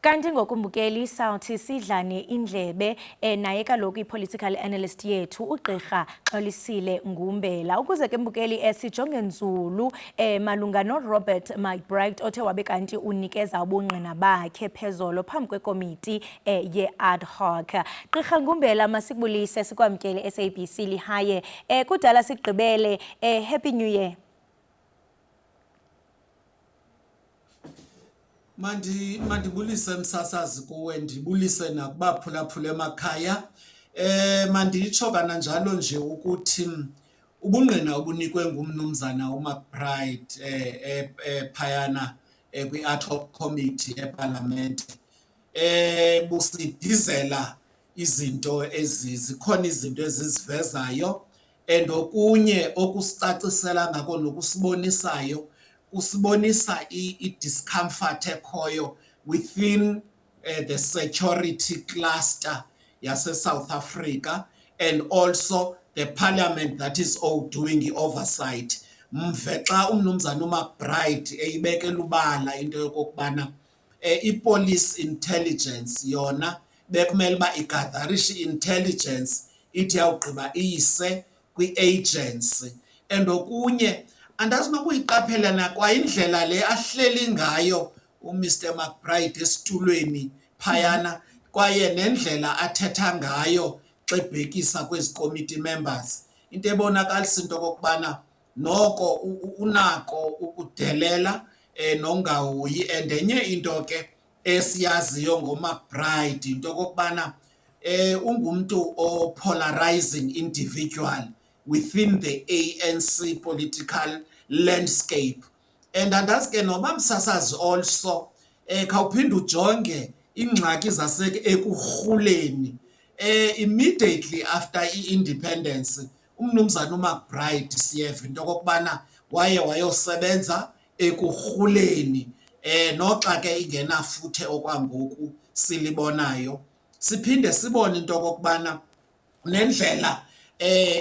Kanti ngokumbukeli sawuthi sidlane indlebe naye kaloku i-political analyst yethu ugqirha Xolisile Ngumbela ukuze ke mbukeli sijonge nzulu malunga noRobert McBride othe wabe kanti unikeza ubungqina bakhe phezolo phambi kwekomiti ye-ad hoc. Gqirha Ngumbela masikubulise sikwamkele SABC lihaye kudala sigqibele happy new year. Mandibulise msasazi kuwe ndibulise nakubaphulaphula emakhaya manditsho kananjalo nje ukuthi ubungqina obunikwe ngumnumzana uMcBride phayana kwi-ad hoc committee eParliament busidizela izinto zikhona izinto ezizivezayo and okunye okusicacisela ngako nokusibonisayo usibonisa i-discomfort ekhoyo within the security cluster yase-South Africa and also the parliament that is all doing i-oversight. Mve xa umnumzana uMcBride eyibekela ubala into yokokubana i-police intelligence yona bekumele uba igatherishe i-intelligence ithi yawugqiba iyise kwi-agency and okunye andazi nokuyiqaphela nakwa indlela le ahleli ngayo uMr McBride esitulweni phayana kwaye nendlela athetha ngayo xa ebhekisa kwezi committee members into ebonakalisa into kokubana noko unako ukudelela nongahoyi and enye into ke esiyaziyo ngoMcBride into kokubana ungumuntu o-polarizing individual within the ANC political landscape. And andazi ke noba msasazi also khawuphinde ujonge ingxaki ekuRhuleni immediately after i-independence umnumzana uMcBride siyeva into kokubana wayosebenza ekuRhuleni noxa ke ingenafuthe okwangoku silibonayo siphinde sibone into kokubana nendlela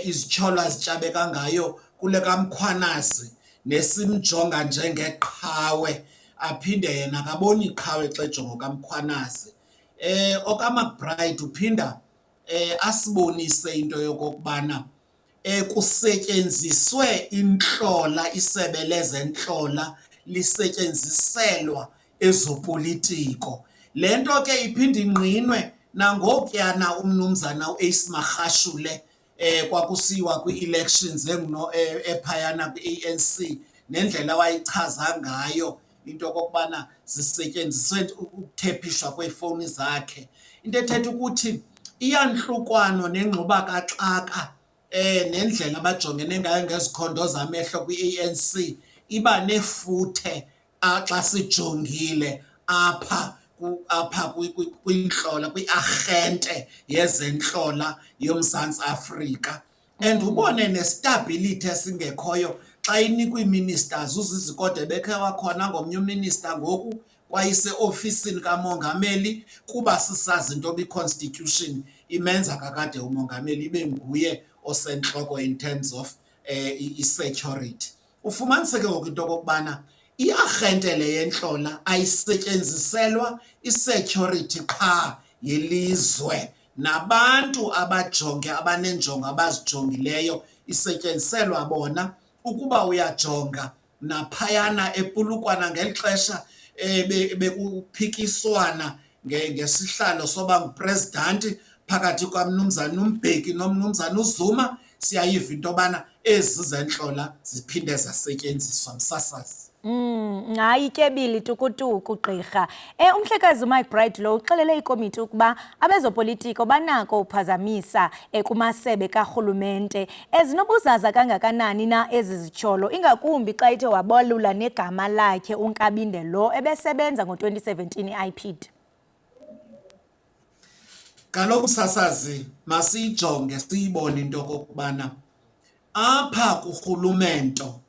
izitshola zitshabeka ngayo kule kaMkhwanazi nesimjonga njengeqhawe aphinde yena akaboni iqhawe xa ejonga kaMkhwanazi okaMcBride uphinda asibonise into yokokubana kusetyenziswe intlola isebe lezentlola lisetyenziselwa ezopolitiko lento ke iphinde ingqinwe nangokuyana umnumzana uAce Magashule kwakusiwa kwi-elections ephayana kwi-ANC nendlela wayichaza ngayo into kokubana zisetyenziswe ukuthephishwa kweefowuni zakhe into ethetha ukuthi iyanhlukwano nengxuba kaxaka nendlela abajongene ngayo ngezikhondo zamehlo kwi-ANC iba nefuthe xa sijongile apha kwintlola kwi-arhente yezentlola yoMzantsi Afrika and ubone nestability esingekhoyo xa inikwa ii-ministers uZizikode bekhe wakhona ngomnye uminister ngoku kwayise-ofisini kamongameli kuba sisazi into i-constitution imenza kakade umongameli ibe nguye osentloko in terms of i-security. Ufumaniseke ngoku into okokubana iarhente le yentlola ayisetyenziselwa i-security qha yelizwe nabantu abanenjongo abazijongileyo isetyenziselwa bona ukuba uyajonga naphayana ePulukwana ngeli xesha bekuphikiswana ngesihlalo soba nguprezidanti phakathi kwamnumzana uMbeki nomnumzana uZuma siyayiva into yobana ezi zentlola ziphinde zasetyenziswa msasazi. Hayi ityebile tukutuku gqirha. Umhlekazi uMcBride lo uxelele ikomiti ukuba abezopolitiko banako uphazamisa kumasebe karhulumente ezinobuzaza kangakanani na ezi zityholo ingakumbi xa ithe wabolula negama lakhe uNkabinde lo ebesebenza ngo-2017 eIPID. Kaloku msasazi masiyijonge siyibone into kokubana apha kurhulumento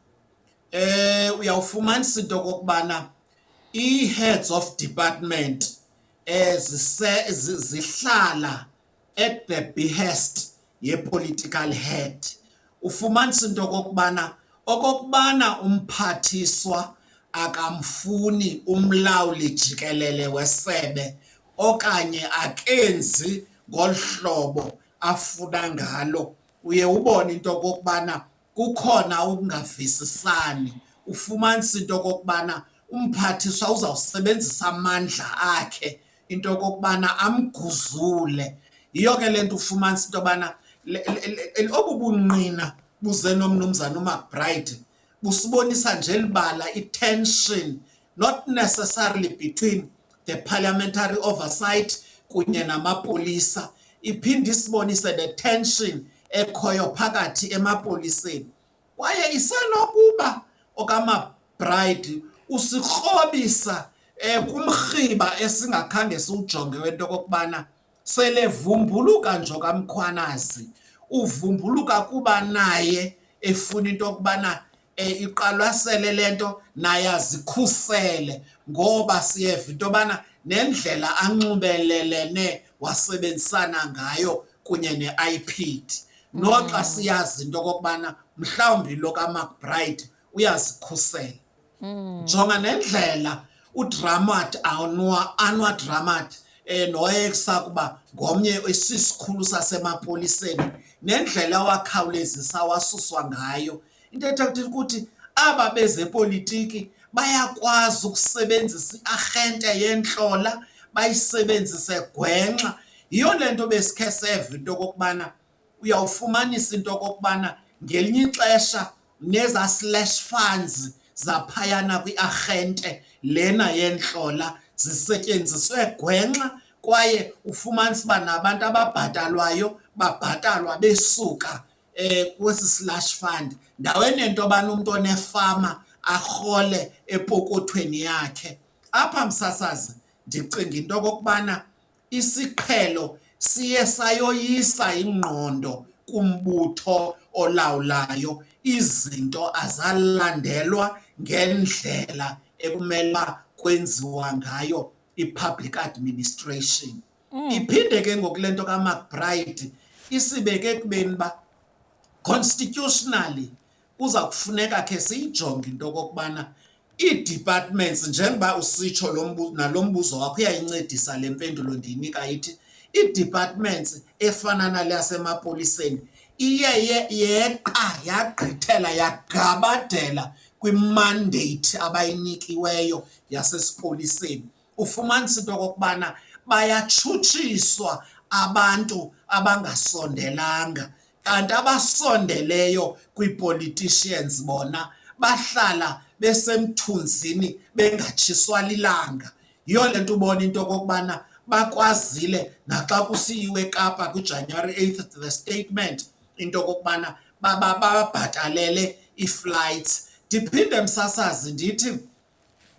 uyawufumanisa into kokubana ii-heads of department zihlala at the behest ye-political head. Ufumanisa into kokubana okokubana umphathiswa akamfuni umlawuli jikelele wesebe okanye akenzi ngolhlobo afuna ngalo. Uye ubone into okokubana kukhona ukungavisisani, ufumanisa into okokubana umphathiswa uzawusebenzisa amandla akhe into okokubana amguzule. Yiyo ke le nto ufumanisa into yobana obu bungqina buze nomnumzana uMcBride busibonisa nje elibala i-tension, not necessarily between the parliamentary oversight kunye namapolisa, iphinde isibonise the tension ekhoyo phakathi emapoliseni. Kwaye isenokuba okaMcBride usikrobisa kumrhiba esingakhange siwujonge wento okokubana selevumbuluka nje okamkhwanazi. Uvumbuluka kuba naye efuna into yokubana iqalwasele le nto naye azikhusele, ngoba siyeva into yobana nendlela anxibelelene wasebenzisana ngayo kunye ne-IPID. Noxa siyazi into okokubana mhlawumbi lo kaMcBride uyazikhusela. Jonga nendlela uDramat Anwar Dramat noyekusakuba ngomnye esisikhulu sasemapoliseni, nendlela wakhawulezisa wasuswa ngayo. Into ethetha ukuthi aba bezepolitiki bayakwazi ukusebenzisa i-arhente yentlola, bayisebenzise gwenxa. Yiyo le nto besikhe seva into okokubana uyawufumanisa into okokubana ngelinye ixesha neza slash funds zaphayana kwi-arhente lena yentlola zisetyenziswe gwenxa, kwaye ufumanisa uba nabantu ababhatalwayo babhatalwa besuka kwesi slash fund, ndaweni nento yobana umntu onefama arhole epokothweni yakhe. Apha msasazi ndicinga into okokubana isiqhelo siye sayoyisa ingqondo kumbutho olawulayo, izinto azalandelwa ngendlela ekumele uba kwenziwa ngayo i-public administration. Iphinde ke ngoku le nto kaMcBride isibeke ekubeni uba constitutionally kuza kufuneka khe siyijonge into okokubana ii-departments, njengoba usitsho nalo mbuzo wakho uyayincedisa le mpendulo ndiyinika ithi, ii-departments efana nale yasemapoliseni iye yeqa yagqithela yagabadela kwimandate abayinikiweyo yasesipoliseni. Ufumanisa into okokubana bayatshutshiswa abantu abangasondelanga, kanti abasondeleyo kwii-politicians bona bahlala besemthunzini bengatshiswa lilanga. Yiyo le nto ubona into okokubana bakwazile naxa kusiyiwe eKapa kuJanuary 8th the statement into okokubana bababhatalele ii-flights. Ndiphinde msasazi ndithi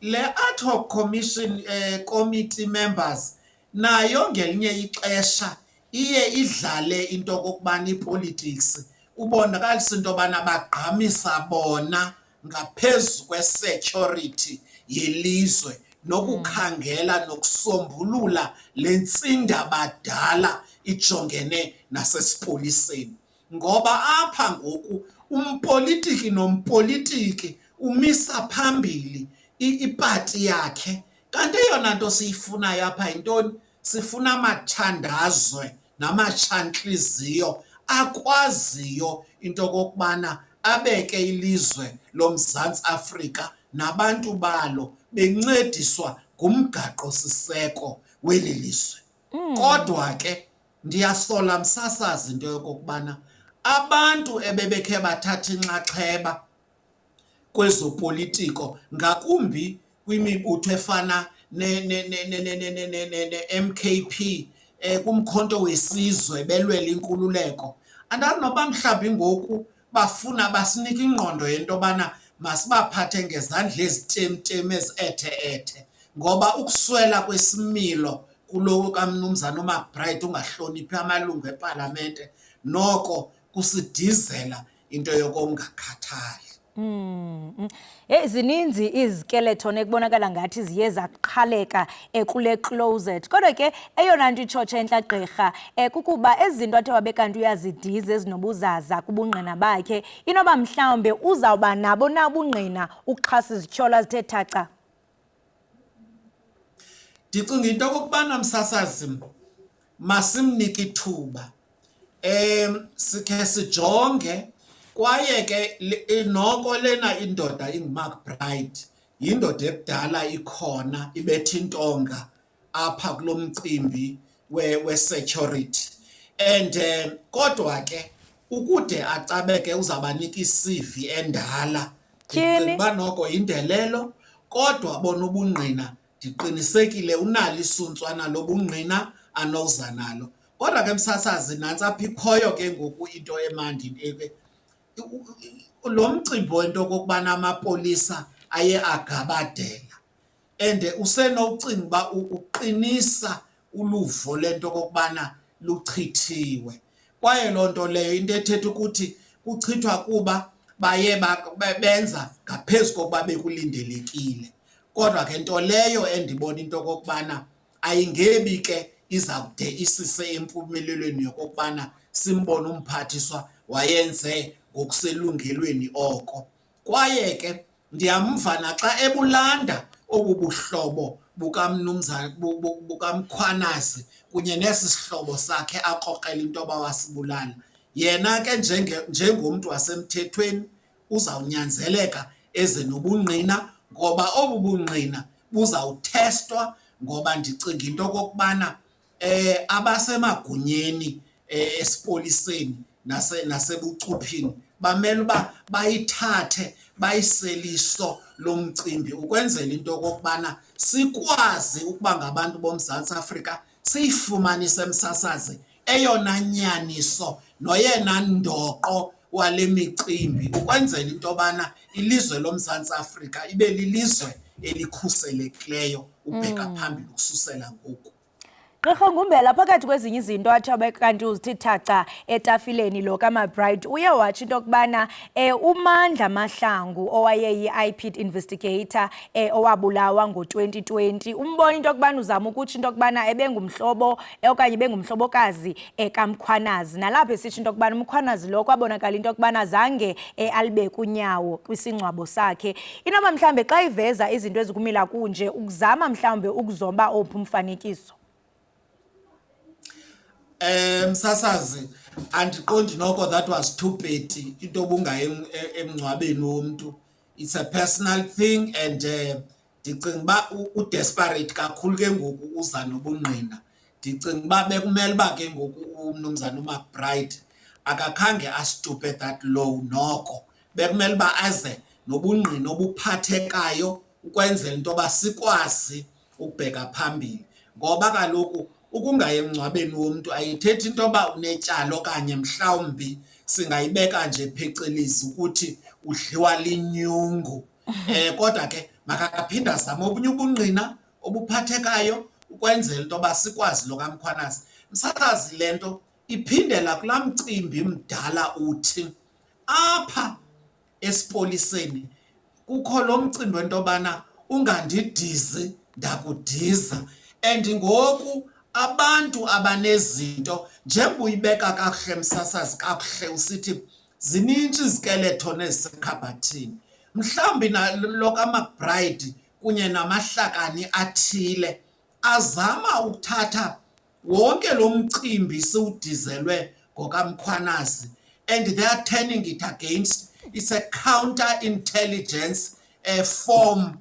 le ad hoc commission committee members nayo ngelinye ixesha iye idlale into okokubana i-politics ubonakalisa into yobana bagqamisa bona ngaphezu kwe-security yelizwe nokukhangela nokusombulula le ntsindabadala ijongene nasesipoliseni. Ngoba apha ngoku umpolitiki nompolitiki umisa phambili ipati yakhe, kanti eyona nto siyifunayo apha yintoni? Sifuna amathandazwe namatshantliziyo akwaziyo into okokubana abeke ilizwe loMzantsi Afrika nabantu balo bencediswa ngumgaqo-siseko weli lizwe. Kodwa ke ndiyasola msasazi into yokokubana abantu ebebekhe bathatha inxaxheba kwezopolitiko, ngakumbi kwimibutho efana ne-MKP, kumkhonto wesizwe belwela inkululeko, andazi noba mhlawumbi ngoku bafuna basinike ingqondo yento yobana masibaphathe ngezandla ezitemtem ezi-ethe-ethe, ngoba ukuswela kwesimilo kulo kamnumzana uMcBride ungahloniphi amalungu epalamente noko kusidizela into yokungakhathali. Zininzi izikeleton ekubonakala ngathi ziye zaqhaleka kule closet. Kodwa ke eyona nto itshotshe entla gqirha kukuba ezi zinto athe wabe kanti uyazidiza ezinobuzaza kubungqina bakhe, inoba mhlawumbe uzawuba nabo na ubungqina ukuxhasa izityholo zithe thaca. Ndicinga into okokubana msasazi masimnike ithuba sikhe sijonge kwaye ke noko lena indoda inguMcBride yindoda ekudala ikhona ibetha intonga apha kulo mcimbi we-security and kodwa ke ukude acabeke uzabanika i-CV endala. Ndicinga uba noko yindelelo kodwa bona ubungqina ndiqinisekile unalo isuntswana lobungqina anoza nalo. Kodwa ke msasazi nantsi apha ikhoyo ke ngoku into emandi lo mcimbi wento okokubana amapolisa aye agabadela and usenowucinga uba uqinisa uluvo lento okokubana luchithiwe kwaye loo nto leyo into ethetha ukuthi kuchithwa kuba baye benza ngaphezu kokuba bekulindelekile. Kodwa ke nto leyo endibona into okokubana ayingebi ke izawude isise empumelelweni yokokubana simbone umphathiswa wayenze ngokuselungelweni oko. Kwaye ke ndiyamva naxa ebulanda obu buhlobo bukaMkhwanazi kunye nesi sihlobo sakhe akrokrela into yoba wasibulala. Yena ke njengomntu wasemthethweni uzawunyanzeleka eze nobungqina ngoba obu bungqina buzawuthestwa ngoba ndicinga into okokubana abasemagunyeni esipoliseni nasebuchuphini bamele uba bayithathe bayiseliso lo mcimbi ukwenzela into okokubana sikwazi ukuba ngabantu boMzantsi Afrika siyifumanise msasazi eyona nyaniso noyena ndoqo wale micimbi ukwenzela into yobana ilizwe loMzantsi Afrika ibe lilizwe elikhuselekileyo ubheka phambili ukususela ngoku. Gqirha Ngumbela, phakathi kwezinye izinto athi abe kanti uzithi thaca etafileni lo kaMcBride uye watsho into yokubana uMandla Mahlangu owayeyi-IPID investigator owabulawa ngo-2020 umbona into yokubana uzama ukutsho into yokubana ebengumhlobo okanye ebengumhlobokazi kaMkhwanazi. Nalapho esitsho into yokubana uMkhwanazi lo kwabonakala into yokubana zange alibeke unyawo kwisingcwabo sakhe. Inoba mhlawumbe xa iveza izinto ezikumila kunje ukuzama mhlawumbe ukuzomba ophi umfanekiso? Msasazi andiqondi noko that was too petty into obungaye emngcwabeni womntu. It's a personal thing and ndicinga uba udesperate kakhulu ke ngoku uza nobungqina. Ndicinga uba bekumele uba ke ngoku umnumzana uMcBride akakhange astupe that low noko bekumele uba aze nobungqina obuphathekayo ukwenzela into yoba sikwazi ukubheka phambili ngoba kaloku ukungaye emngcwabeni womntu ayithethi into yoba unetyala okanye mhlawumbi singayibeka nje phecelezi ukuthi udliwa linyungu. Kodwa ke makakaphinda azame obunye ubungqina obuphathekayo ukwenzela into yoba sikwazi lo kaMkhwanazi. Msakazi le nto iphindela kulaa mcimbi mdala uthi apha esipoliseni kukho lo mcimbi wento yobana ungandidizi ndakudiza and ngoku abantu abanezinto njengoba uyibeka kakuhle msasazi kakuhle usithi zininzi izikeleton ezisekhabhathini mhlawumbi nalo kaMcBride kunye namahlakani athile azama ukuthatha wonke lo mcimbi siwudizelwe ngokaMkhwanazi and they are turning it against. It's a counter-intelligence form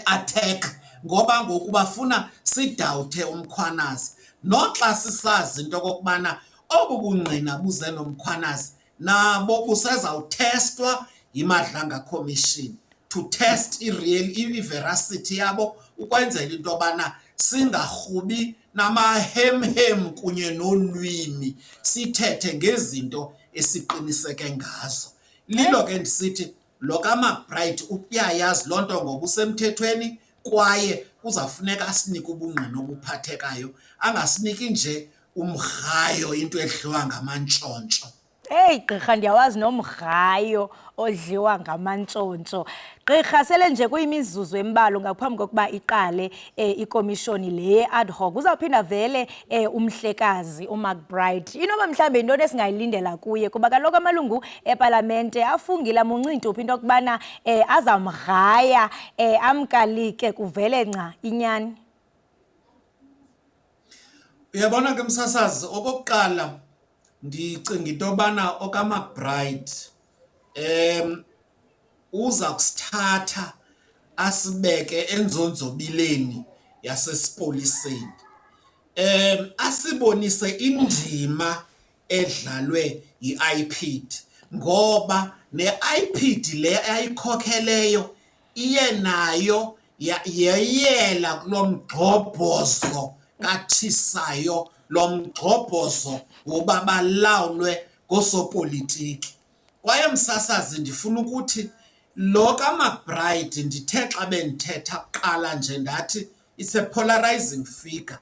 attack ngoba ngoku bafuna sidawuthe uMkhwanazi noxa sisazi into okokubana obu bungqina buze noMkhwanazi nabo busezawuthestwa yiMadlanga Commission to test i-veracity yabo ukwenzela into yobana singarhubi namahemhem kunye nolwimi sithethe ngezinto esiqiniseke ngazo. Lilo ke ndisithi lo kaMcBride uyayazi loo nto ngoba usemthethweni kwaye kuzafuneka asinike ubungqina obuphathekayo angasiniki nje umrhayo into edliwa ngamantshontsho. Hey gqirha, ndiyawazi nomgrayo odliwa ngamantshontsho. Gqirha, sele nje kuyimizuzu embalwa ngaphambi kokuba iqale ikomishoni le ad hoc. Uzawuphinda vele umhlekazi uMcBride. Inoba mhlambe into esingayilindela kuye kuba kaloku amalungu epalamente afungile amuncintuphi into yokubana azamgraya amkalike kuvele nca inyani. Uyabona ke msasazi, okokuqala ndicinga into yobana okaMcBride uza kusithatha asibeke enzonzobileni yasesipoliseni. Asibonise indima edlalwe yi-IPID, ngoba ne-IPID le ayikhokheleyo iye nayo yeyela kulo mgxobhozo kathisayo, lo mgxobhozo woba balawulwe ngoosopolitiki. Kwaye msasazi, ndifuna ukuthi lo kaMcBride ndithe xa bendithetha kuqala nje ndathi it's a polarizing figure,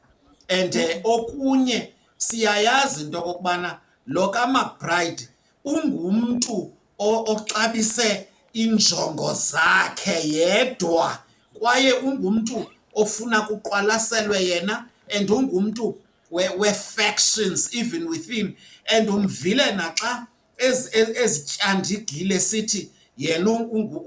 and okunye siyayazi into okokubana lo kaMcBride ungumntu oxabise injongo zakhe yedwa, kwaye ungumntu ofuna kuqwalaselwe yena, and ungumntu we-factions even within, and umvile naxa ezityanda sithi yena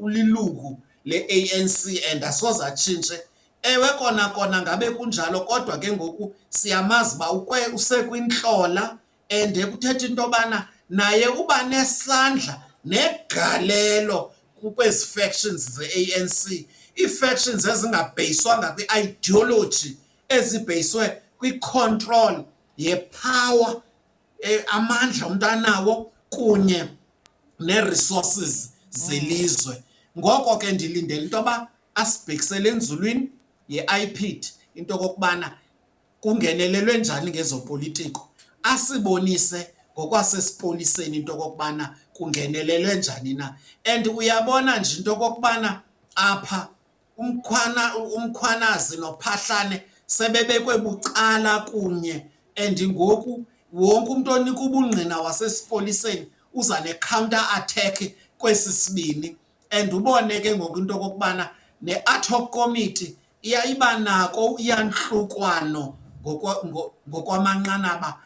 ulilungu le-ANC and asoze atshintshe. Ewe kona ngabe kunjalo, kodwa ke ngoku siyamazi uba usekwintlola, and kuthetha into yobana naye uba nesandla negalelo kwezi factions ze-ANC, ii-factions ezingabheyiswanga kwi-ideology, ezibheyiswe kwi-control yepower, amandla umntu anawo kunye nee-resources zelizwe. Ngoko ke ndilindele into yoba asibhekisele enzulwini ye-IPID into okokubana kungenelelwe njani ngezopolitiko, asibonise ngokwasesipoliseni into okokubana kungenelelwe njani na. And uyabona nje into okokubana apha umkhwanazi noPhahlane sebebekwe bucala kunye, and ngoku wonke umuntu onika ubungqina wasesipoliseni uza ne-counter attack kwesi sibini. And ubone ke ngoku into okokubana ne-ad hoc committee iyayiba nako iyantlukwano ngokwamanqanaba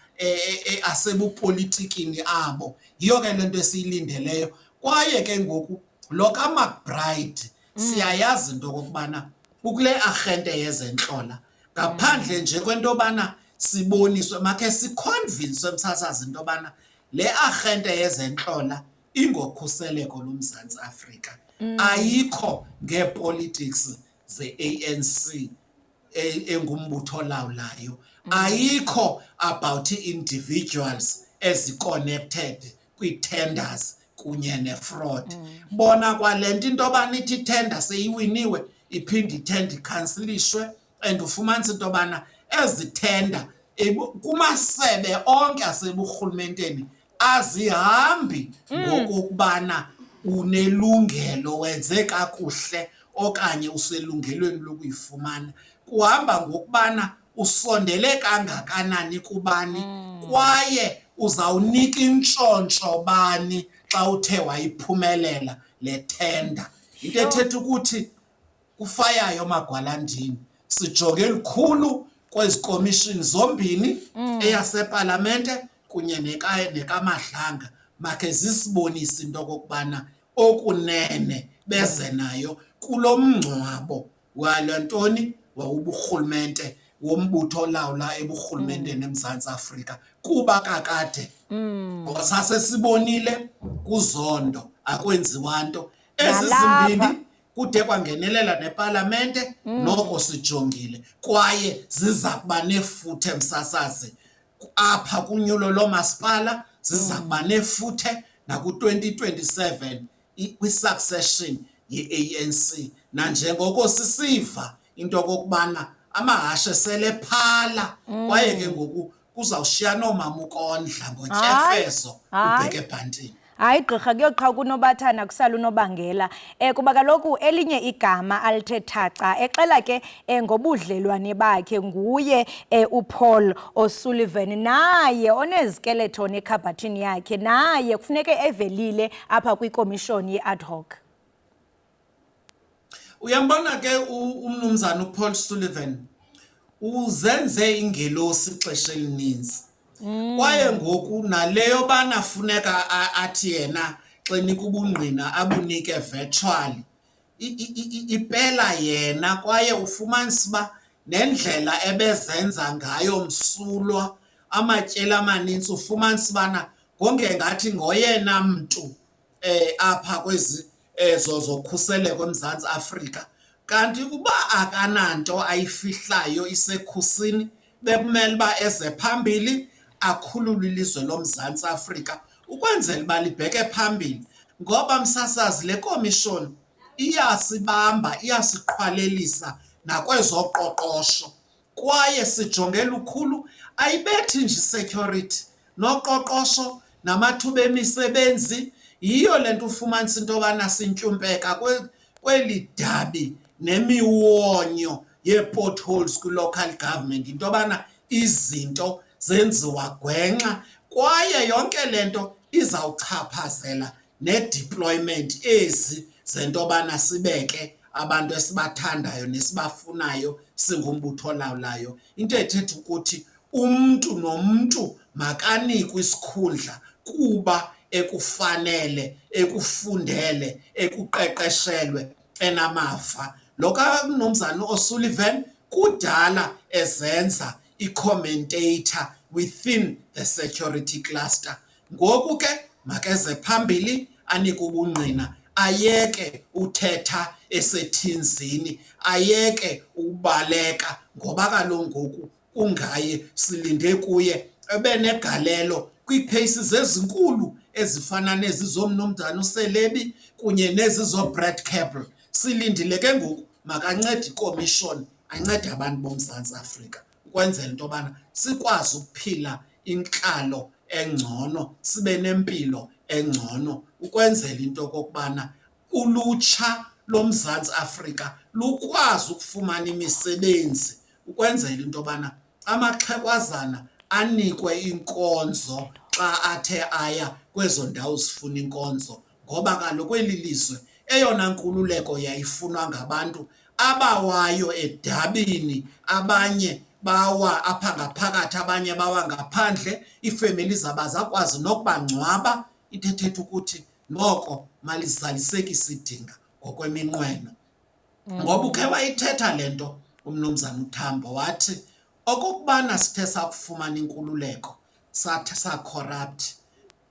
asebupolitikini abo. Yiyo ke le nto esiyilindeleyo. Kwaye ke ngoku lo kaMcBride siyayazi into okokubana ukule arhente yezentlola, ngaphandle nje kwento yobana siboniswe, makhe sikhonvinswe msasazi into yobana le arhente yezentlola ingokhuseleko loMzantsi Afrika, ayikho ngeepolitics ze-ANC engumbutho olawulayo, ayikho about ii-individuals ezi-connected kwii-tenders kunye ne-fraud. Bona kwale nto into yobana ithi itender seyiwiniwe iphinde itenda ikhansilishwe, and ufumanisa into yobana ezi tender kumasebe onke aseburhulumenteni azihambi ngokokubana unelungelo, wenze kakuhle okanye uselungelweni lokuyifumana. Kuhamba ngokubana usondele kangakanani kubani, kwaye uzawunika intshontsho bani xa uthe wayiphumelela le tender. Into ethetha ukuthi kufayayo Magwalandini sijonge elikhulu kwezi komishini zombini, eyasepalamente kunye nekaMadlanga, makhe zisibonise into okokubana okunene beze nayo kulo mngcwabo wale ntoni wawuburhulumente wombutho olawula eburhulumenteni eMzantsi Afrika, kuba kakade sasesibonile kuzondo akwenziwa nto. Ezi zimbini kude kwangenelela nepalamente, noko sijongile, kwaye ziza kuba nefuthe msasazi apha kunyulo lomasipala, ziza kuba nefuthe naku-2027 kwi-succession ye-ANC. Nanjengoko sisiva into okokubana amahashe selephala, kwaye ke ngoku kuzawushiya noomama ukondla ngotyefezo ubheke ebhantini. Hayi gqirha kuyoqha kunobathana kusala unobangela. Kuba kaloku elinye igama alithe thaca exela ke ngobudlelwane bakhe nguye uPaul O'Sullivan, naye onezikeleton ekhabhathini yakhe, naye kufuneke evelile apha kwikomishoni ye-ad hoc. Uyambona ke umnumzana uPaul Sullivan uzenze ingelosi ixesha elininzi. Kwaye ngoku naleyo bana funeka athi yena xinika ubungqina abunike virtually ipela yena, kwaye ufumanisa uba nendlela ebezenza ngayo msulwa amatyeli amanintsi ufumanisa ubana ngongengathi ngoyena mntu apha kwezi zokhuseleko eMzantsi Afrika. Kanti ukuba akananto ayifihlayo isekhusini, bekumele uba eze phambili akhulule ilizwe loMzantsi Afrika ukwenzela uba libheke phambili. Ngoba msasazi, le komishoni iyasibamba, iyasiqhwalelisa nakwezoqoqosho, kwaye sijonge lukhulu ayibethi nje security noqoqosho namathuba emisebenzi. Yiyo le nto ufumanisa into yobana sintyumpeka kweli dabi nemiwonyo yee-potholes kwi-local government, into yobana izinto zenziwa gwenxa, kwaye yonke le nto izawuchaphazela ne-deployment ezi zento yobana sibeke abantu esibathandayo nesibafunayo singumbutho olawulayo. Into ethetha ukuthi umntu nomntu makanikwe isikhundla kuba ekufanele, ekufundele, ekuqeqeshelwe, enamava. Lo kaMnumzana O'Sullivan kudala ezenza i-commentator within the security cluster. Ngoku ke makeze phambili anike ubungqina, ayeke uthetha esethinzini, ayeke ubaleka, ngoba kaloku ngoku ungaye silinde kuye ebe negalelo kwii-cases ezinkulu ezifana nezi zomnumzana uSelebi kunye nezi zoBrett Kebble. Silindile ke ngoku makancede ikomishoni, ancede abantu boMzantsi Afrika ukwenzela into yobana sikwazi ukuphila intlalo engcono, sibe nempilo engcono, ukwenzela into okokubana ulutsha loMzantsi Afrika lukwazi ukufumana imisebenzi, ukwenzela into yobana amaxhegwazana anikwe inkonzo xa athe aya kwezo ndawo zifuna inkonzo. Ngoba kaloku kweli lizwe eyona nkululeko yayifunwa ngabantu abawayo edabini, abanye bawa apha ngaphakathi, abanye bawa ngaphandle, iifemeli zabo zakwazi nokubangcwaba. Into ethetha ukuthi noko malizalisekise idinga ngokweminqweno. Ngoba ukhe wayithetha le nto umnumzana uTambo, wathi okokubana sithe sakufumana inkululeko sathi sacorrupt,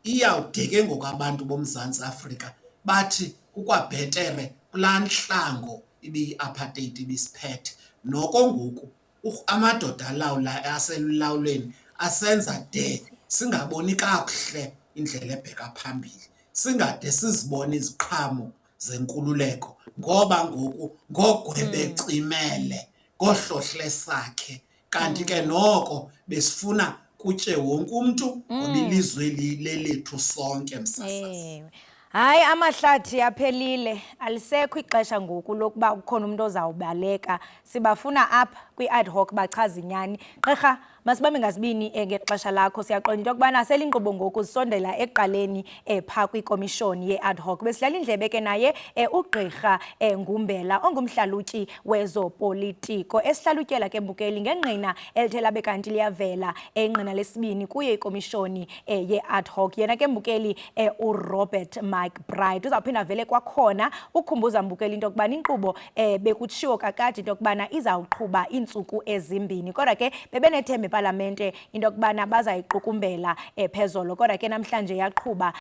iyawude ke ngoku abantu boMzantsi Afrika bathi kukwabhetere kulaa ntlango ibiyi-apartheid ibisiphethe. Noko ngoku amadoda alawula aselulawulweni asenza de singaboni kakuhle indlela ebheka phambili, singade sizibone iziqhamo zenkululeko, ngoba ngoku ngogwebecimele ngohlohle sakhe. Kanti ke noko besifuna kutye wonke umntu ngoba ilizwe lelethu sonke msasazi. Hayi, amahlathi aphelile, alisekho ixesha ngoku lokuba kukhona umuntu ozawubaleka. Sibafuna apha kwi-ad hoc bachaze inyani. Gqirha, masibambe ngasibini ngexesha lakho. Siyaqonda into yokubana selinkqubo ngoku zisondela ekuqaleni phaa kwikomishoni ye-ad hoc. Besidlala indlebe ke naye ugqirha Ngumbela ongumhlalutyi wezopolitiko, esihlalutyela ke mbukeli ngengqina elithe labe kanti liyavela engqina lesibini kuye ikomishoni ye-ad hoc. Yena ke mbukeli uRobert McBride uzawuphinda vele kwakhona ukhumbuza mbukeli into yokubana inkqubo bekutshiwo kakade into yokubana izawuqhuba iintsuku ezimbini, kodwa ke bebenethemba epalamente into yokubana bazayiqukumbela phezolo, kodwa ke namhlanje yaqhuba